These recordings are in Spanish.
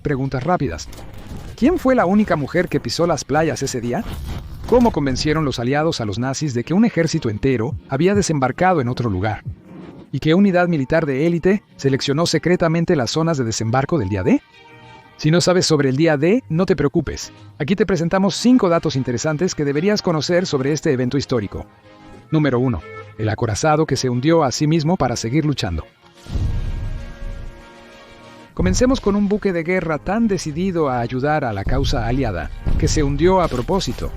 Preguntas rápidas. ¿Quién fue la única mujer que pisó las playas ese día? ¿Cómo convencieron los aliados a los nazis de que un ejército entero había desembarcado en otro lugar? ¿Y qué unidad militar de élite seleccionó secretamente las zonas de desembarco del día D? Si no sabes sobre el día D, no te preocupes. Aquí te presentamos 5 datos interesantes que deberías conocer sobre este evento histórico. Número 1. El acorazado que se hundió a sí mismo para seguir luchando. Comencemos con un buque de guerra tan decidido a ayudar a la causa aliada, que se hundió a propósito.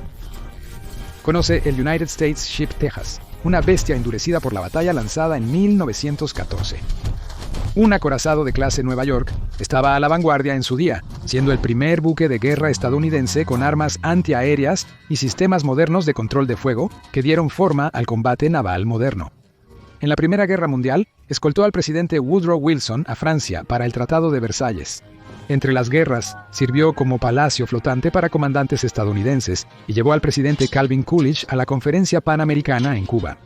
Conoce el United States Ship Texas, una bestia endurecida por la batalla lanzada en 1914. Un acorazado de clase Nueva York estaba a la vanguardia en su día, siendo el primer buque de guerra estadounidense con armas antiaéreas y sistemas modernos de control de fuego que dieron forma al combate naval moderno. En la Primera Guerra Mundial, escoltó al presidente Woodrow Wilson a Francia para el Tratado de Versalles. Entre las guerras, sirvió como palacio flotante para comandantes estadounidenses y llevó al presidente Calvin Coolidge a la Conferencia Panamericana en Cuba.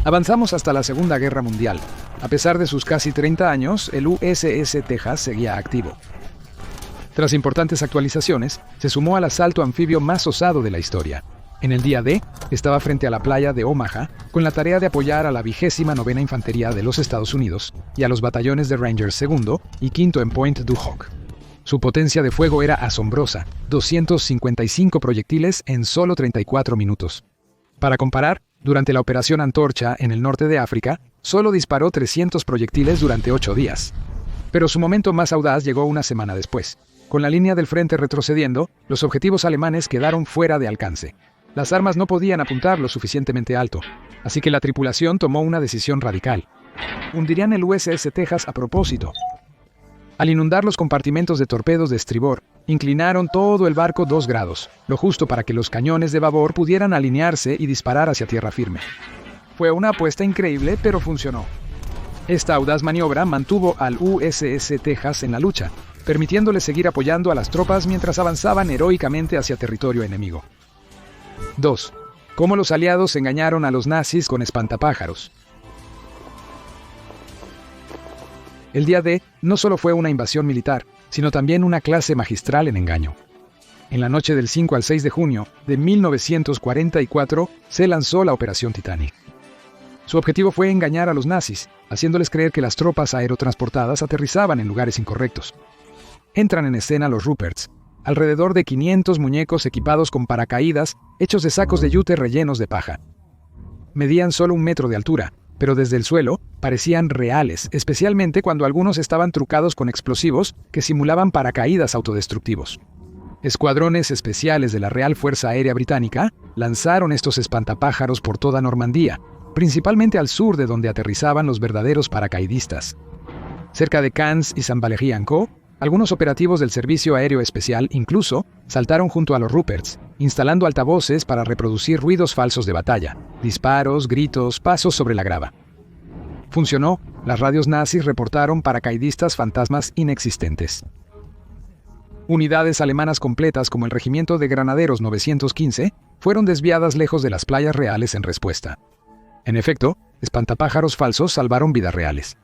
Avanzamos hasta la Segunda Guerra Mundial. A pesar de sus casi 30 años, el USS Texas seguía activo. Tras importantes actualizaciones, se sumó al asalto anfibio más osado de la historia. En el día D, estaba frente a la playa de Omaha, con la tarea de apoyar a la 29ª Infantería de los Estados Unidos y a los batallones de Rangers segundo y quinto en Point du Hoc. Su potencia de fuego era asombrosa, 255 proyectiles en solo 34 minutos. Para comparar, durante la Operación Antorcha en el norte de África, solo disparó 300 proyectiles durante 8 días. Pero su momento más audaz llegó una semana después. Con la línea del frente retrocediendo, los objetivos alemanes quedaron fuera de alcance. Las armas no podían apuntar lo suficientemente alto, así que la tripulación tomó una decisión radical. Hundirían el USS Texas a propósito. Al inundar los compartimentos de torpedos de estribor, inclinaron todo el barco 2 grados, lo justo para que los cañones de babor pudieran alinearse y disparar hacia tierra firme. Fue una apuesta increíble, pero funcionó. Esta audaz maniobra mantuvo al USS Texas en la lucha, permitiéndole seguir apoyando a las tropas mientras avanzaban heroicamente hacia territorio enemigo. 2. ¿Cómo los aliados engañaron a los nazis con espantapájaros? El día D no solo fue una invasión militar, sino también una clase magistral en engaño. En la noche del 5 al 6 de junio de 1944 se lanzó la Operación Titanic. Su objetivo fue engañar a los nazis, haciéndoles creer que las tropas aerotransportadas aterrizaban en lugares incorrectos. Entran en escena los Ruperts, alrededor de 500 muñecos equipados con paracaídas hechos de sacos de yute rellenos de paja. Medían solo 1 metro de altura, pero desde el suelo parecían reales, especialmente cuando algunos estaban trucados con explosivos que simulaban paracaídas autodestructivos. Escuadrones especiales de la Real Fuerza Aérea Británica lanzaron estos espantapájaros por toda Normandía, principalmente al sur de donde aterrizaban los verdaderos paracaidistas. Cerca de Cannes y Saint-Valery-en-Caux, algunos operativos del Servicio Aéreo Especial incluso saltaron junto a los Ruperts, instalando altavoces para reproducir ruidos falsos de batalla, disparos, gritos, pasos sobre la grava. Funcionó, las radios nazis reportaron paracaidistas fantasmas inexistentes. Unidades alemanas completas como el Regimiento de Granaderos 915 fueron desviadas lejos de las playas reales en respuesta. En efecto, espantapájaros falsos salvaron vidas reales.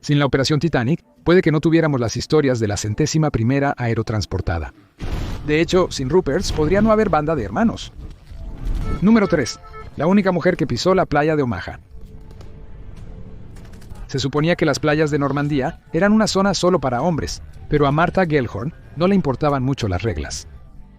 Sin la Operación Titanic, puede que no tuviéramos las historias de la 101ª aerotransportada. De hecho, sin Ruperts podría no haber banda de hermanos. Número 3. La única mujer que pisó la playa de Omaha. Se suponía que las playas de Normandía eran una zona solo para hombres, pero a Martha Gellhorn no le importaban mucho las reglas.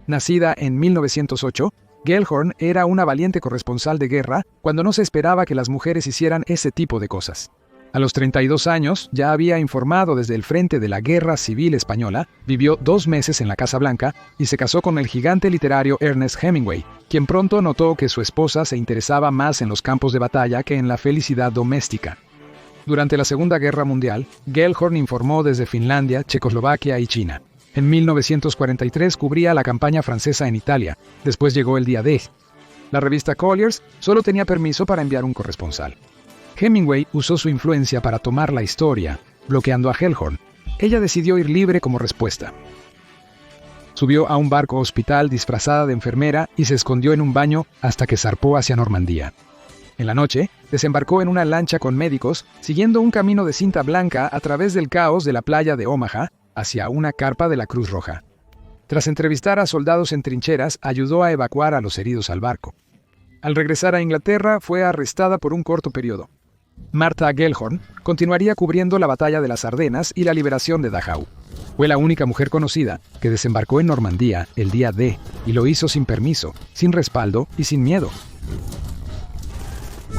Nacida en 1908, Gellhorn era una valiente corresponsal de guerra cuando no se esperaba que las mujeres hicieran ese tipo de cosas. A los 32 años ya había informado desde el frente de la Guerra Civil Española, vivió 2 meses en la Casa Blanca y se casó con el gigante literario Ernest Hemingway, quien pronto notó que su esposa se interesaba más en los campos de batalla que en la felicidad doméstica. Durante la Segunda Guerra Mundial, Gellhorn informó desde Finlandia, Checoslovaquia y China. En 1943 cubría la campaña francesa en Italia. Después llegó el día D. La revista Collier's solo tenía permiso para enviar un corresponsal. Hemingway usó su influencia para tomar la historia, bloqueando a Gellhorn. Ella decidió ir libre como respuesta. Subió a un barco hospital disfrazada de enfermera y se escondió en un baño hasta que zarpó hacia Normandía. En la noche, desembarcó en una lancha con médicos, siguiendo un camino de cinta blanca a través del caos de la playa de Omaha, hacia una carpa de la Cruz Roja. Tras entrevistar a soldados en trincheras, ayudó a evacuar a los heridos al barco. Al regresar a Inglaterra, fue arrestada por un corto periodo. Martha Gellhorn continuaría cubriendo la batalla de las Ardenas y la liberación de Dachau. Fue la única mujer conocida que desembarcó en Normandía el día D y lo hizo sin permiso, sin respaldo y sin miedo.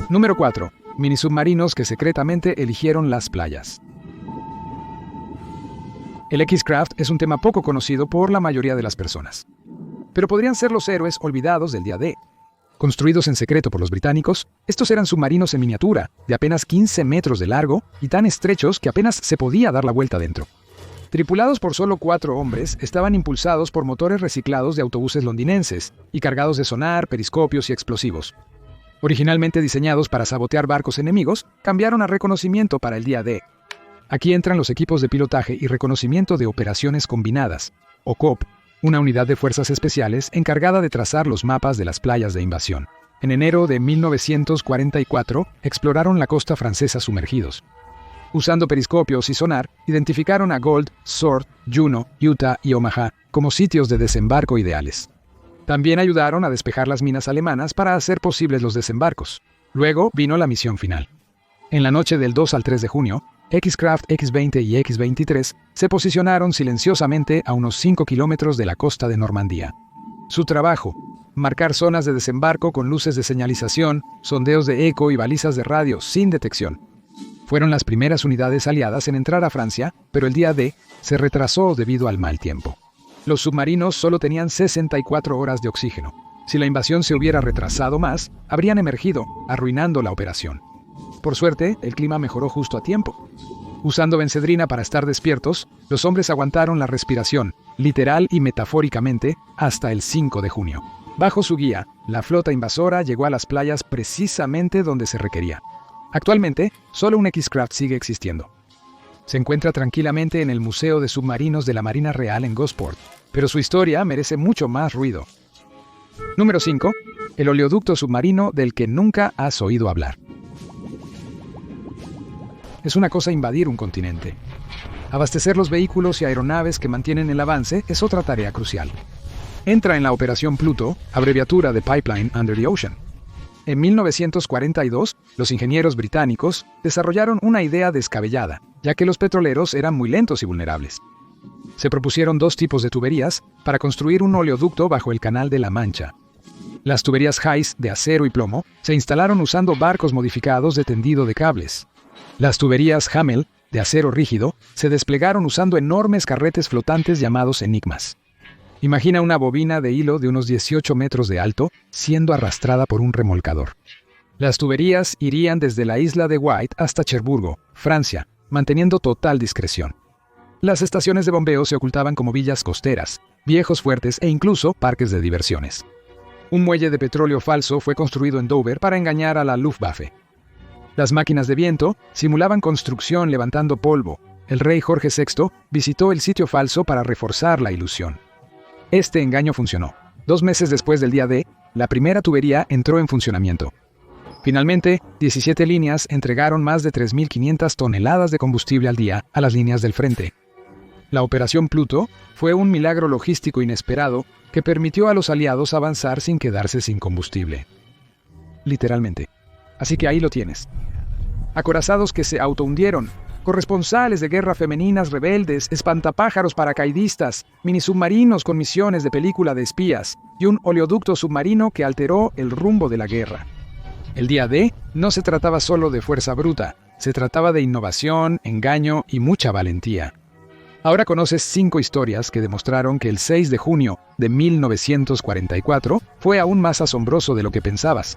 Número 4. Minisubmarinos que secretamente eligieron las playas. El X-Craft es un tema poco conocido por la mayoría de las personas. Pero podrían ser los héroes olvidados del día D. Construidos en secreto por los británicos, estos eran submarinos en miniatura, de apenas 15 metros de largo y tan estrechos que apenas se podía dar la vuelta dentro. Tripulados por solo 4 hombres, estaban impulsados por motores reciclados de autobuses londinenses y cargados de sonar, periscopios y explosivos. Originalmente diseñados para sabotear barcos enemigos, cambiaron a reconocimiento para el día D. Aquí entran los equipos de pilotaje y reconocimiento de operaciones combinadas, o COP, una unidad de fuerzas especiales encargada de trazar los mapas de las playas de invasión. En enero de 1944, exploraron la costa francesa sumergidos. Usando periscopios y sonar, identificaron a Gold, Sword, Juno, Utah y Omaha como sitios de desembarco ideales. También ayudaron a despejar las minas alemanas para hacer posibles los desembarcos. Luego vino la misión final. En la noche del 2 al 3 de junio, X-Craft X-20 y X-23 se posicionaron silenciosamente a unos 5 kilómetros de la costa de Normandía. Su trabajo: marcar zonas de desembarco con luces de señalización, sondeos de eco y balizas de radio sin detección. Fueron las primeras unidades aliadas en entrar a Francia, pero el día D se retrasó debido al mal tiempo. Los submarinos solo tenían 64 horas de oxígeno. Si la invasión se hubiera retrasado más, habrían emergido, arruinando la operación. Por suerte, el clima mejoró justo a tiempo. Usando bencedrina para estar despiertos, los hombres aguantaron la respiración, literal y metafóricamente, hasta el 5 de junio. Bajo su guía, la flota invasora llegó a las playas precisamente donde se requería. Actualmente, solo un X-Craft sigue existiendo. Se encuentra tranquilamente en el Museo de Submarinos de la Marina Real en Gosport, pero su historia merece mucho más ruido. Número 5. El oleoducto submarino del que nunca has oído hablar. Es una cosa invadir un continente. Abastecer los vehículos y aeronaves que mantienen el avance es otra tarea crucial. Entra en la Operación Pluto, abreviatura de Pipeline Under the Ocean. En 1942, los ingenieros británicos desarrollaron una idea descabellada, ya que los petroleros eran muy lentos y vulnerables. Se propusieron 2 tipos de tuberías para construir un oleoducto bajo el Canal de la Mancha. Las tuberías Hayes de acero y plomo se instalaron usando barcos modificados de tendido de cables. Las tuberías Hamel, de acero rígido, se desplegaron usando enormes carretes flotantes llamados enigmas. Imagina una bobina de hilo de unos 18 metros de alto siendo arrastrada por un remolcador. Las tuberías irían desde la isla de White hasta Cherburgo, Francia, manteniendo total discreción. Las estaciones de bombeo se ocultaban como villas costeras, viejos fuertes e incluso parques de diversiones. Un muelle de petróleo falso fue construido en Dover para engañar a la Luftwaffe. Las máquinas de viento simulaban construcción levantando polvo. El rey Jorge VI visitó el sitio falso para reforzar la ilusión. Este engaño funcionó. 2 meses después del día D, la primera tubería entró en funcionamiento. Finalmente, 17 líneas entregaron más de 3.500 toneladas de combustible al día a las líneas del frente. La Operación Pluto fue un milagro logístico inesperado que permitió a los aliados avanzar sin quedarse sin combustible. Literalmente. Así que ahí lo tienes. Acorazados que se autohundieron, corresponsales de guerra femeninas rebeldes, espantapájaros paracaidistas, minisubmarinos con misiones de película de espías y un oleoducto submarino que alteró el rumbo de la guerra. El día D no se trataba solo de fuerza bruta, se trataba de innovación, engaño y mucha valentía. Ahora conoces 5 historias que demostraron que el 6 de junio de 1944 fue aún más asombroso de lo que pensabas.